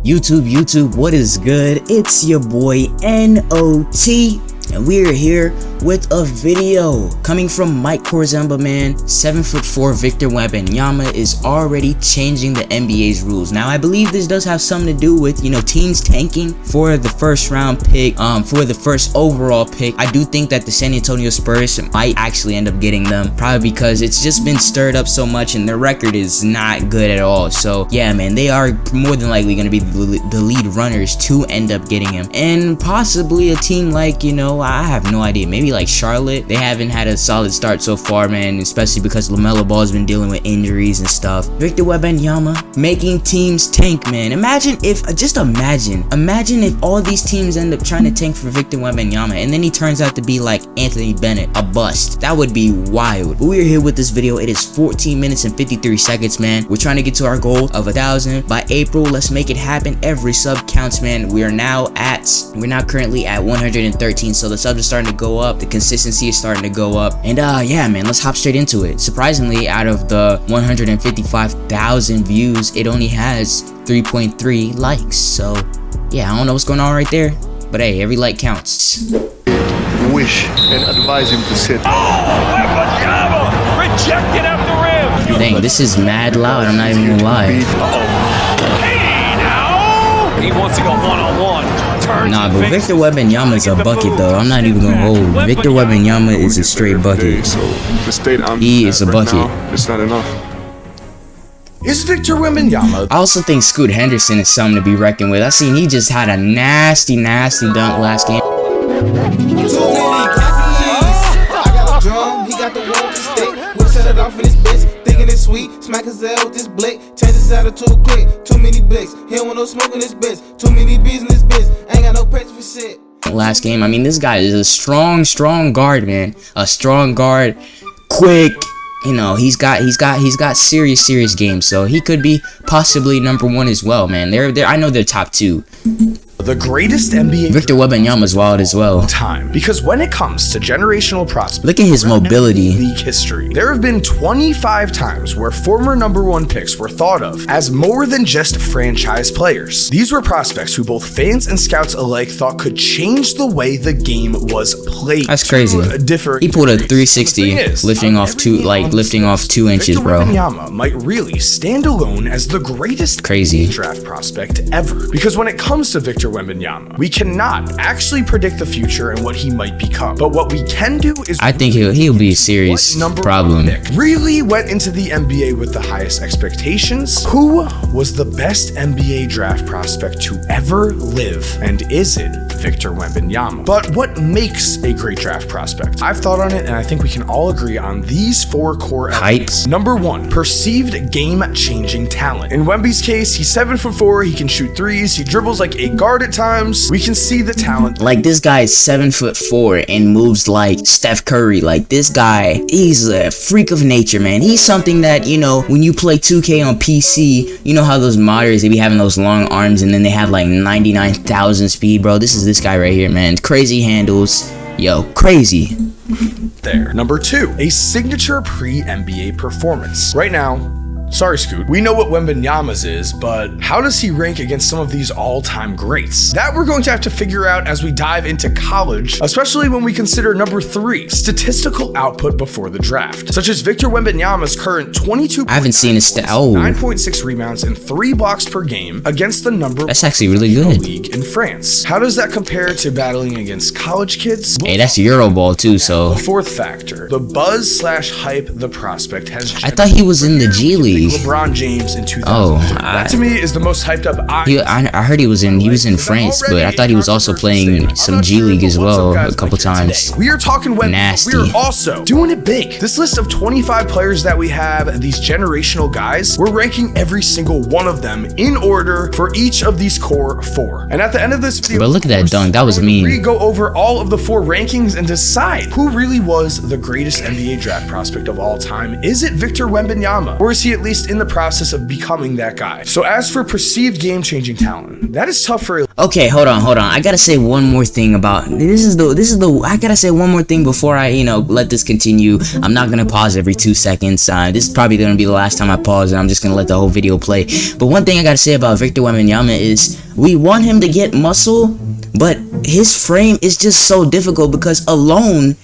YouTube, what is good? It's your boy NOT, and we're here with a video coming from Mike Korzemba, man. 7'4" Victor Wembanyama is already changing the NBA's rules. Now, I believe this does have something to do with, teams tanking for the first round pick, for the first overall pick. I do think that the San Antonio Spurs might actually end up getting them, probably because it's just been stirred up so much and their record is not good at all. So yeah, man, they are more than likely going to be the lead runners to end up getting him. And possibly a team like, I have no idea, maybe like Charlotte. They haven't had a solid start so far, man, especially because LaMelo Ball's been dealing with injuries and stuff. Victor Wembanyama making teams tank, man. Imagine if all these teams end up trying to tank for Victor Wembanyama and then he turns out to be like Anthony Bennett, a bust. That would be wild. But we're here with this video. It is 14 minutes and 53 seconds, man. We're trying to get to our goal of 1,000 by April. Let's make it happen. Every sub counts, man. We're now currently at 113, so the subs are starting to go up, the consistency is starting to go up, and yeah, man, let's hop straight into it. Surprisingly, out of the 155,000 views, it only has 3.3 likes, so yeah, I don't know what's going on right there, but hey, every like counts. Wish and advise him to sit. Wembanyama rejected at the rim. Dang, this is mad loud, I'm not even gonna lie. Hey now! He wants to go one-on-one. Nah, but Victor Wembanyama is a bucket, though. I'm not even gonna hold. Victor Wembanyama is a straight bucket. He is a bucket. It's not enough. Is Victor Wembanyama? I also think Scoot Henderson is something to be reckoned with. I seen he just had a nasty dunk last game. I got a drum, he got the one to stick. We'll set it off in this bitch, thinking it's sweet. Smack his ass with this blick, change his attitude quick. Too many blicks, he don't want no smoke in this bitch. Too many bees in this bitch, ain't got no patience for shit. Last game, I mean, this guy is a strong guard, man. A strong guard, quick. He's got serious games, so he could be possibly #1 as well, man. I know they're top 2. The greatest NBA Victor Wembanyama's wild as well. Time, because when it comes to generational prospects, look at his mobility. League history, there have been 25 times where former #1 picks were thought of as more than just franchise players. These were prospects who both fans and scouts alike thought could change the way the game was played. That's crazy. He pulled a 360, lifting off 2 inches, bro. Wembanyama might really stand alone as the greatest crazy draft prospect ever, because when it comes to Victor Wembanyama, we cannot actually predict the future and what he might become. But what we can do is, I think he'll be a serious problem. Really went into the NBA with the highest expectations. Who was the best NBA draft prospect to ever live? And is it Victor Wembanyama? But what makes a great draft prospect? I've thought on it, and I think we can all agree on these 4 core elements. #1, perceived game-changing talent. In Wemby's case, he's 7'4", he can shoot threes, he dribbles like a guard at times. We can see the talent. Like, this guy is 7'4" and moves like Steph Curry. Like, this guy, he's a freak of nature, man. He's something that, when you play 2K on PC, you know how those modders, they be having those long arms and then they have like 99,000 speed, bro. This is this guy right here, man. Crazy handles. Yo, crazy. There. #2, a signature pre-NBA performance. Right now, sorry, Scoot, we know what Wembanyama's is, but how does he rank against some of these all-time greats? That we're going to have to figure out as we dive into college, especially when we consider #3, statistical output before the draft, such as Victor Wembanyama's current 22. I haven't seen a stat. 9.6 rebounds and 3 blocks per game against the number. That's actually really good. League in France. How does that compare to battling against college kids? Hey, that's Euroball too, so. The 4th factor, the buzz/hype the prospect has. I thought he was in the G League. LeBron James in 2003. That to me is the most hyped up. I heard he was in France, but I thought he was also playing some G League as well a couple times. We are talking nasty. We are also doing it big. This list of 25 players that we have, these generational guys, we're ranking every single one of them in order for each of these core 4. And at the end of this video, but look at that dunk, that was mean. We go over all of the 4 rankings and decide who really was the greatest NBA draft prospect of all time. Is it Victor Wembanyama, or is he at least in the process of becoming that guy. So as for perceived game-changing talent, that is tough for a Okay, hold on. I gotta say one more thing about I gotta say one more thing before I, let this continue. I'm not gonna pause every 2 seconds. This is probably gonna be the last time I pause, and I'm just gonna let the whole video play. But one thing I gotta say about Victor Wembanyama is we want him to get muscle, but his frame is just so difficult because alone,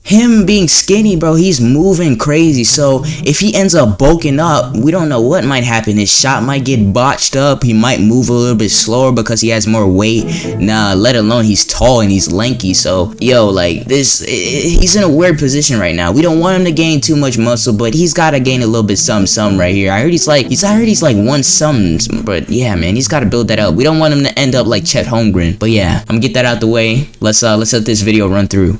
him being skinny, bro, he's moving crazy. So if he ends up bulking up, we don't know what might happen. His shot might get botched up. He might move a little bit slower because he has more weight. Nah, let alone he's tall and he's lanky. So yo, like he's in a weird position right now. We don't want him to gain too much muscle, but he's gotta gain a little bit some right here. I heard he's like 1 something, but yeah, man, he's gotta build that up. We don't want him to end up like Chet Holmgren. But yeah, I'm gonna get that out the way. Let's let this video run through.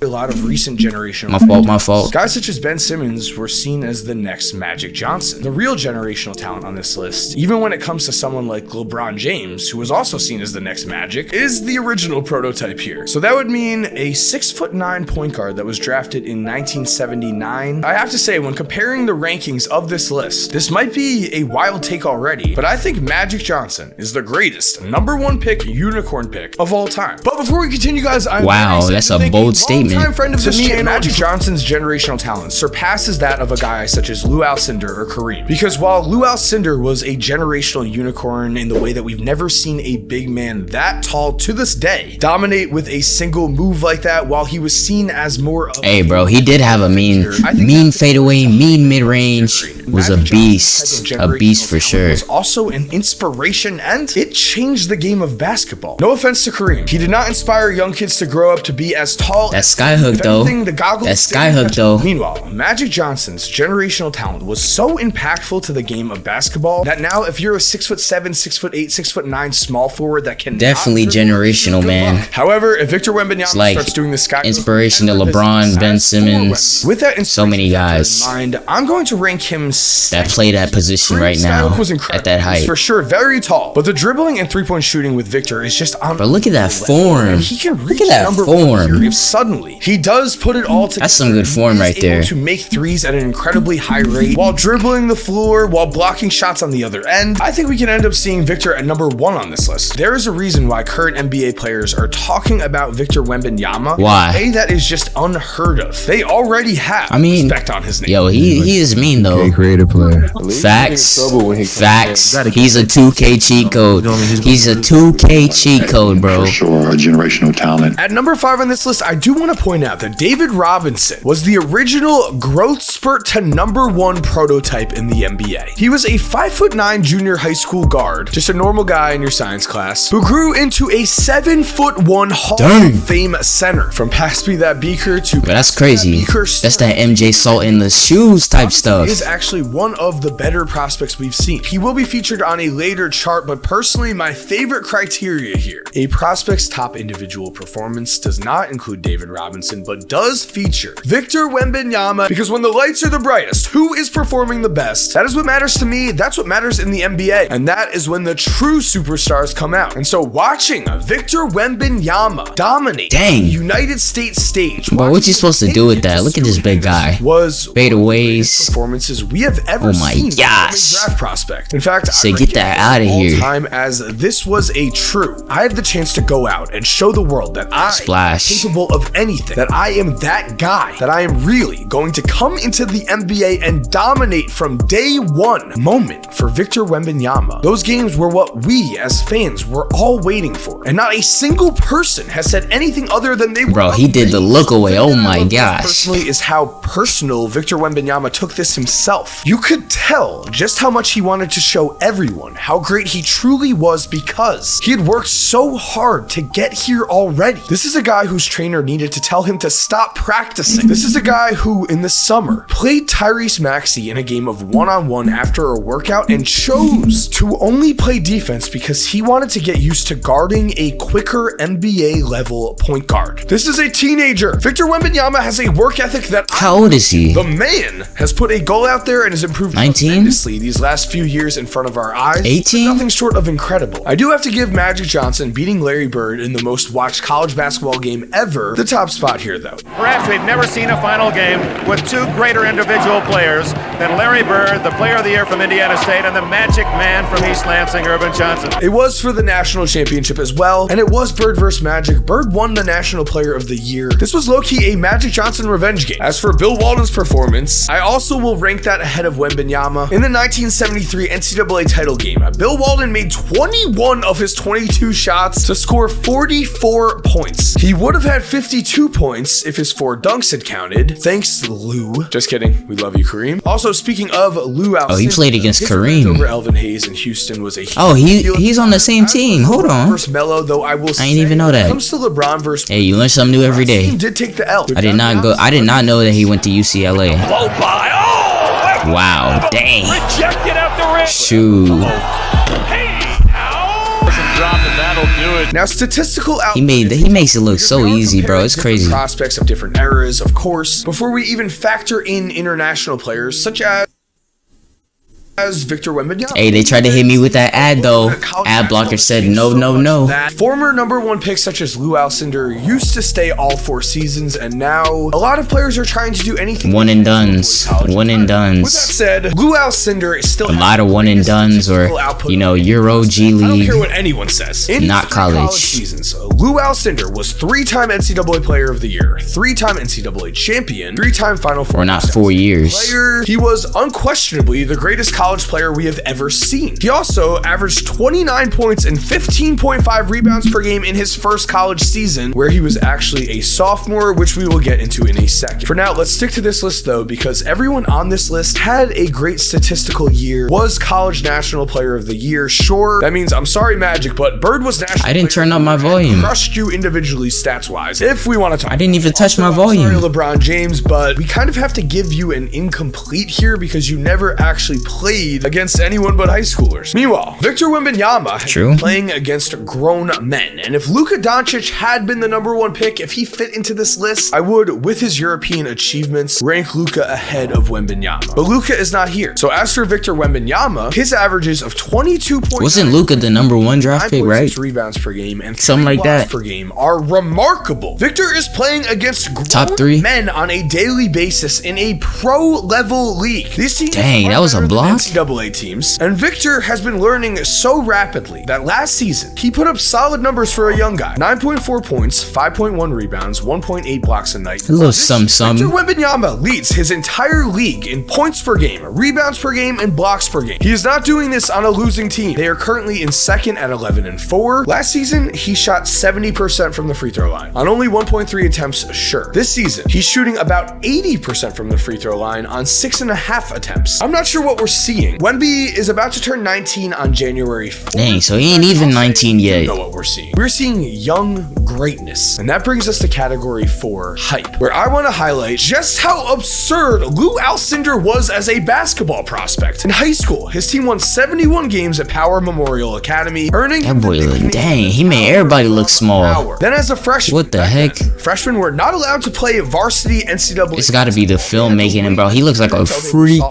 A lot of recent generational My fault. Guys such as Ben Simmons were seen as the next Magic Johnson. The real generational talent on this list, even when it comes to someone like LeBron James, who was also seen as the next Magic, is the original prototype here. So that would mean a 6'9" point guard that was drafted in 1979. I have to say, when comparing the rankings of this list, this might be a wild take already, but I think Magic Johnson is the greatest #1 pick, unicorn pick of all time. But before we continue, guys, wow, that's a bold statement. Friend of this channel, Magic Johnson's generational talent surpasses that of a guy such as Lou Alcindor or Kareem. Because while Lou Alcindor was a generational unicorn in the way that we've never seen a big man that tall to this day dominate with a single move like that, while he was seen as more of hey bro, he did have a mean fadeaway, mean mid-range, was a beast for sure. Was also an inspiration, and it changed the game of basketball. No offense to Kareem, he did not inspire young kids to grow up to be as tall. That's skyhook though. That's skyhook though. Meanwhile, Magic Johnson's generational talent was so impactful to the game of basketball that now if you're a 6'7", 6'8", 6'9" small forward that can definitely generational, man. However, if Victor Wembanyama like starts doing the skyhook, inspiration to LeBron, Ben Simmons, with that so many guys in mind, I'm going to rank him that play that position right now at that height. He's for sure very tall, but the dribbling and three-point shooting with Victor is just on. But look at that form. He can reach look at that form. If suddenly he does put it all together. That's some good form right there. To make threes at an incredibly high rate while dribbling the floor, while blocking shots on the other end. I think we can end up seeing Victor at #1 on this list. There is a reason why current NBA players are talking about Victor Wembanyama. Why? A that is just unheard of. They already have respect on his name. Yo, he is mean though. Creative player. Facts. He's a 2K cheat code. He's a 2K cheat code, bro. For sure, a generational talent. At #5 on this list, I do want to point out that David Robinson was the original growth spurt to #1 prototype in the NBA. He was a 5'9" junior high school guard, just a normal guy in your science class, who grew into a 7'1" Hall of Fame center. From pass me that beaker to that's crazy. That's that MJ salt in the shoes type stuff. He is actually one of the better prospects we've seen. He will be featured on a later chart, but personally, my favorite criteria here: a prospect's top individual performance does not include David Robinson, but does feature Victor Wembanyama, because when the lights are the brightest, who is performing the best? That is what matters to me. That's what matters in the NBA, and that is when the true superstars come out. And so watching Victor Wembanyama dominate the United States stage, but what you supposed to do with that? Look at this big guy. Was fadeaways performances we have ever seen from a draft prospect. In fact, say get that out of here. Time as this was a true. I had the chance to go out and show the world that I am capable of anything. That I am that guy. That I am really going to come into the NBA and dominate from day one. Moment for Victor Wembanyama. Those games were what we as fans were all waiting for, and not a single person has said anything other than they were. Bro, he did the look away. Oh my gosh. Personally, is how personal Victor Wembanyama took this himself. You could tell just how much he wanted to show everyone how great he truly was, because he had worked so hard to get here already. This is a guy whose trainer needed to tell him to stop practicing. This is a guy who in the summer played Tyrese Maxey in a game of one-on-one after a workout and chose to only play defense because he wanted to get used to guarding a quicker NBA level point guard. This is a teenager. Victor Wembanyama has a work ethic that how old is he? The man has put a goal out there and has improved 19 tremendously these last few years in front of our eyes. 18? Nothing short of incredible. I do have to give Magic Johnson beating Larry Bird in the most watched college basketball game ever the top spot. spot here, though. Perhaps we've never seen a final game with two greater individual players than Larry Bird, the Player of the Year from Indiana State, and the Magic Man from East Lansing, Urban Johnson. It was for the national championship as well, and it was Bird versus Magic. Bird won the National Player of the Year. This was low-key a Magic Johnson revenge game. As for Bill Walton's performance, I also will rank that ahead of Wembanyama. In the 1973 NCAA title game, Bill Walton made 21 of his 22 shots to score 44 points. He would have had 52 points if his 4 dunks had counted. Thanks, Lou. Just kidding. We love you, Kareem. Also, speaking of Lou Alcindor, Oh, he played against his Kareem. over Elvin Hayes in Houston was a Oh, he's on the same team. Hold on. Versus Melo, though I will I didn't even know that. When it comes to LeBron versus Hey, you learn something new every day. He did take the L. I did not know that he went to UCLA. Blow by. Oh! Wow, dang. Rejected out the rim. Shoot. Hey, now. Drop and that'll do it. Now, statistical output. He makes it look so easy, bro. It's crazy. Prospects of different eras, of course, before we even factor in international players such as Victor Wembanyama. Hey, they tried to hit me with that ad though. Ad blocker said no, no, no. That former #1 picks such as Lou Alcindor used to stay all 4 seasons, and now a lot of players are trying to do anything. One and dones. One and With that dones. said, Lou Alcindor is still A lot of one and dones, or you know, Euro G I don't care League. what anyone says. In Not his 3 college. seasons, Lou Alcindor was 3-time NCAA Player of the Year, 3-time NCAA champion, 3-time Final Four. Or not 4 years. Player. He was unquestionably the greatest college player we have ever seen. He also averaged 29 points and 15.5 rebounds per game in his first college season, where he was actually a sophomore, which we will get into in a second. For now, let's stick to this list though, because everyone on this list had a great statistical year, was college national player of the year. Sure, that means I'm sorry, Magic, but Bird was national. I didn't player turn up my of the year and volume. crushed you individually stats wise. If we want to talk, I didn't even touch my I'm volume. sorry, LeBron James, but we kind of have to give you an incomplete here because you never actually played against anyone but high schoolers. Meanwhile, Victor Wembanyama has been playing against grown men, and if Luka Doncic had been the #1 pick, if he fit into this list, I would, with his European achievements, rank Luka ahead of Wembanyama. But Luka is not here. So as for Victor Wembanyama, his averages of 22 points. Wasn't Luka the #1 draft pick, right? Rebounds per game and Something like that. per game are remarkable. Victor is playing against Top 3 men on a daily basis in a pro level league. These teams Dang, that was a better than block? NCAA teams, and Victor has been learning so rapidly that last season he put up solid numbers for a young guy: 9.4 points, 5.1 rebounds, 1.8 blocks a night. A little some. Victor Wembanyama leads his entire league in points per game, rebounds per game, and blocks per game. He is not doing this on a losing team. They are currently in second at 11-4. Last season, he shot 70% from the free throw line on only 1.3 attempts. Sure. This season, he's shooting about 80% from the free throw line on 6.5 attempts. I'm not sure what we're seeing. Wemby is about to turn 19 on January 4th. Dang, so he ain't even 19 yet. You know what we're seeing. We're seeing young greatness. And that brings us to category 4, hype, where I want to highlight just how absurd Lou Alcindor was as a basketball prospect. In high school, his team won 71 games at Power Memorial Academy, earning That boy look, dang, he made everybody look small. Then as a freshman, What the heck? freshmen were not allowed to play varsity NCAA. It's gotta be the filmmaking, and bro, he looks like a freak.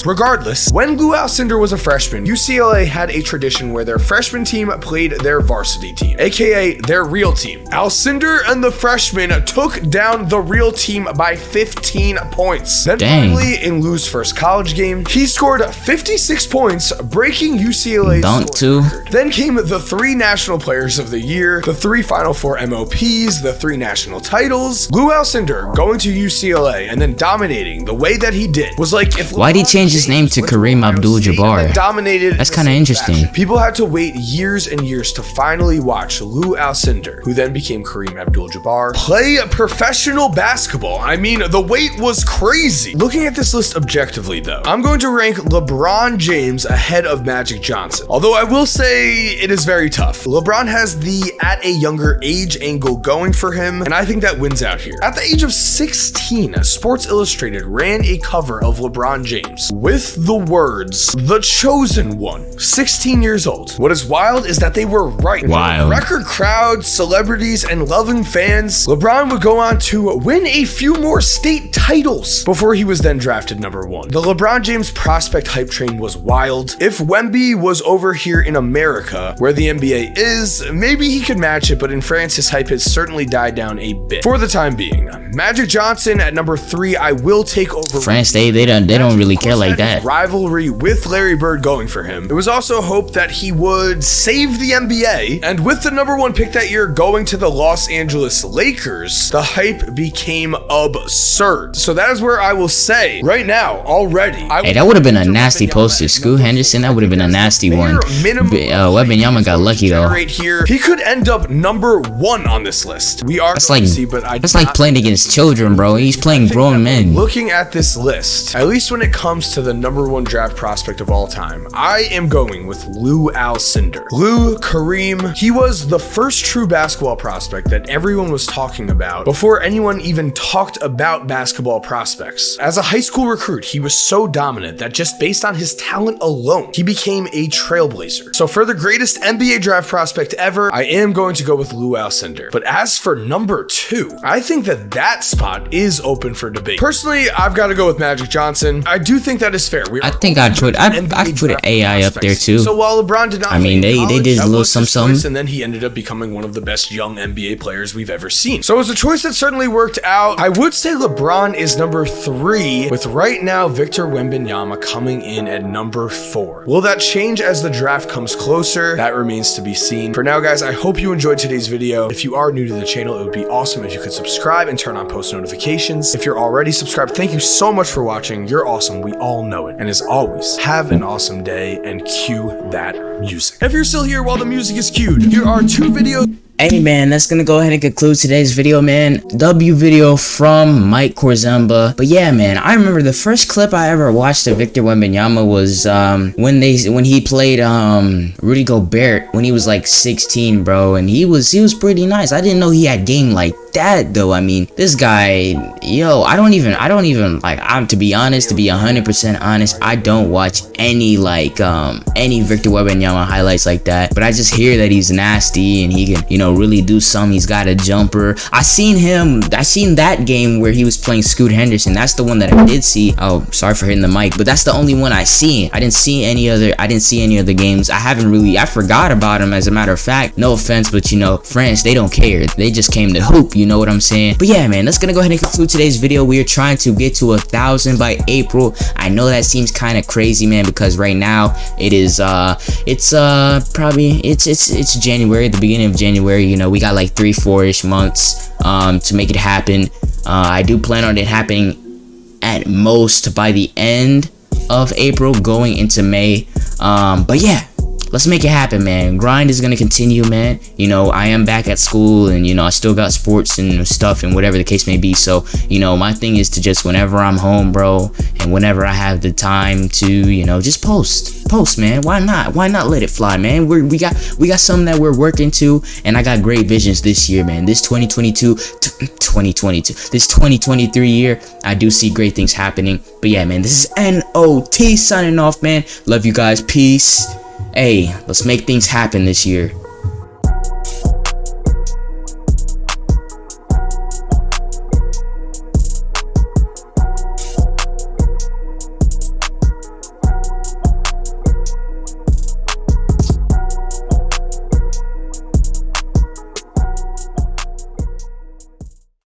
Regardless, when Lou Alcindor was a freshman, UCLA had a tradition where their freshman team played their varsity team, aka their real team. Alcindor and the freshmen took down the real team by 15 points. Then finally, in Lou's first college game, he scored 56 points, breaking UCLA's Dunk scoring too. record. Then came the 3 national players of the year, the 3 Final Four MOPs, the 3 national titles. Lou Alcindor going to UCLA and then dominating the way that he did was like if Why'd he change his name to Kareem Abdul-Jabbar? Dominated. That's kind of interesting. People had to wait years and years to finally watch Lou Alcindor, who then became Kareem Abdul-Jabbar, play professional basketball. I mean, the wait was crazy. Looking at this list objectively, though, I'm going to rank LeBron James ahead of Magic Johnson. Although I will say it is very tough. LeBron has the at a younger age angle going for him, and I think that wins out here. At the age of 16, Sports Illustrated ran a cover of LeBron James with the words, "The Chosen One," 16 years old. What is wild is that they were right. Why? wild. Record crowds, celebrities, and loving fans, LeBron would go on to win a few more state titles before he was then drafted number 1. The LeBron James prospect hype train was wild. If Wemby was over here in America, where the NBA is, maybe he could match it, but in France, his hype has certainly died down a bit. For the time being, Magic Johnson at number 3, I will take over. France, they don't really care like that. Rivalry with Larry Bird going for him. It was also hoped that he would save the NBA, and with the number 1 pick that year going to the Los Angeles Lakers, the hype became absurd. So that is where I will say right now already. Hey, that would have been a nasty poster. Scoot Henderson, that would have been a nasty one. Wembanyama got lucky though. Here, he could end up number 1 on this list. We are that's like playing against children, bro. He's playing grown men. Looking at this list, at least when it comes to the number 1 draft prospect of all time, I am going with Lou Alcindor. Lou Kareem, he was the first true basketball prospect that everyone was talking about before anyone even talked about basketball prospects. As a high school recruit, he was so dominant that just based on his talent alone, he became a trailblazer. So for the greatest NBA draft prospect ever, I am going to go with Lou Alcindor. But as for number 2, I think that spot is open for debate. Personally, I've got to go with Magic Johnson. I do think that is fair. I think I'd put an AI up there too. So while LeBron did not, I mean, they did a little something, and then he ended up becoming one of the best young NBA players we've ever seen. So it was a choice that certainly worked out. I would say LeBron is number 3, with right now Victor Wembanyama coming in at number 4. Will that change as the draft comes closer? That remains to be seen. For now, guys, I hope you enjoyed today's video. If you are new to the channel, it would be awesome if you could subscribe and turn on post notifications. If you're already subscribed, thank you so much for watching. You're awesome. We all know it. And as always, have an awesome day and cue that music. If you're still here while the music is cued, here are 2 videos. Hey man, that's gonna go ahead and conclude today's video, man. W video from Mike Korzemba. But yeah, man, I remember the first clip I ever watched of Victor Wembanyama was when he played Rudy Gobert when he was like 16, bro, and he was pretty nice. I didn't know he had game like that though. I mean, this guy, yo, I don't even like, to be honest, to be 100% honest, I don't watch any any Victor Wembanyama highlights like that, but I just hear that he's nasty and he can, you know, really do some. He's got a jumper. I seen that game where he was playing Scoot Henderson. That's the one that I did see. Oh, sorry for hitting the mic, but that's the only one I seen. I didn't see any other games. I forgot about him, as a matter of fact. No offense, but you know, France, they don't care. They just came to hoop, you know what I'm saying? But yeah, man, that's gonna go ahead and conclude today's video. We are trying to get to 1,000 by April. I know that seems kind of crazy, man, because right now it is it's January, the beginning of January. You know, we got like 3-4-ish months to make it happen. I do plan on it happening at most by the end of April, going into May. But yeah, let's make it happen, man. Grind is gonna continue, man. You know, I am back at school, and you know, I still got sports and stuff and whatever the case may be. So, you know, my thing is to just, whenever I'm home, bro, and whenever I have the time to, you know, just post, man. Why not let it fly, man? We got something that we're working to, and I got great visions this year, man. This 2023 year, I do see great things happening. But yeah, man, this is NOT signing off, man. Love you guys. Peace. Hey, let's make things happen this year.